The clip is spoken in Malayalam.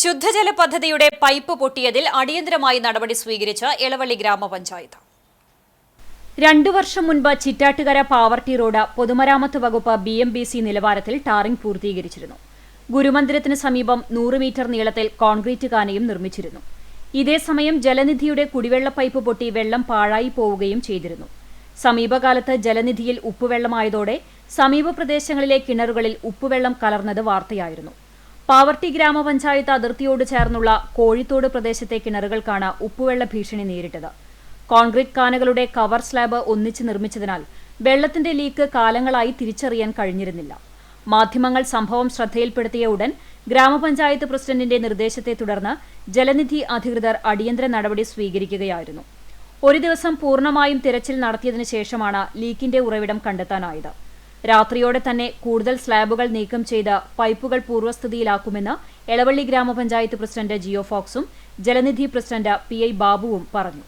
ശുദ്ധജല പദ്ധതിയുടെ പൈപ്പ് പൊട്ടിയതിൽ അടിയന്തരമായി നടപടി സ്വീകരിച്ച എളവള്ളി ഗ്രാമപഞ്ചായത്ത്. 2 വർഷം മുൻപ് ചിറ്റാട്ടുകര പാവർട്ടി റോഡ് പൊതുമരാമത്ത് വകുപ്പ് BMBC നിലവാരത്തിൽ ടാറിംഗ് പൂർത്തീകരിച്ചിരുന്നു. ഗുരുമന്ദിരത്തിന് സമീപം 100 മീറ്റർ നീളത്തിൽ കോൺക്രീറ്റ് കാനയും നിർമ്മിച്ചിരുന്നു. ഇതേസമയം ജലനിധിയുടെ കുടിവെള്ള പൈപ്പ് പൊട്ടി വെള്ളം പാഴായി പോവുകയും ചെയ്തിരുന്നു. സമീപകാലത്ത് ജലനിധിയിൽ ഉപ്പുവെള്ളമായതോടെ സമീപ പ്രദേശങ്ങളിലെ കിണറുകളിൽ ഉപ്പുവെള്ളം കലർന്നത് വാർത്തയായിരുന്നു. പാവർട്ടി ഗ്രാമപഞ്ചായത്ത് അതിർത്തിയോട് ചേർന്നുള്ള കോഴിത്തോട് പ്രദേശത്തെ കിണറുകൾക്കാണ് ഉപ്പുവെള്ള ഭീഷണി നേരിട്ടത്. കോൺക്രീറ്റ് കാനകളുടെ കവർ സ്ലാബ് ഒന്നിച്ച് നിർമ്മിച്ചതിനാൽ വെള്ളത്തിന്റെ ലീക്ക് കാലങ്ങളായി തിരിച്ചറിയാൻ കഴിഞ്ഞിരുന്നില്ല. മാധ്യമങ്ങൾ സംഭവം ശ്രദ്ധയിൽപ്പെടുത്തിയ ഉടൻ ഗ്രാമപഞ്ചായത്ത് പ്രസിഡന്റിന്റെ നിർദ്ദേശത്തെ തുടർന്ന് ജലനിധി അധികൃതർ അടിയന്തര നടപടി സ്വീകരിക്കുകയായിരുന്നു. ഒരു ദിവസം പൂർണ്ണമായും തിരച്ചിൽ നടത്തിയതിനു ശേഷമാണ് ലീക്കിന്റെ ഉറവിടം കണ്ടെത്താനായത്. രാത്രിയോടെ തന്നെ കൂടുതൽ സ്ലാബുകൾ നീക്കം ചെയ്ത് പൈപ്പുകൾ പൂർവ്വസ്ഥിതിയിലാക്കുമെന്ന് എളവള്ളി ഗ്രാമപഞ്ചായത്ത് പ്രസിഡന്റ് ജിയോ ഫോക്സും ജലനിധി പ്രസിഡന്റ് PI ബാബുവും പറഞ്ഞു.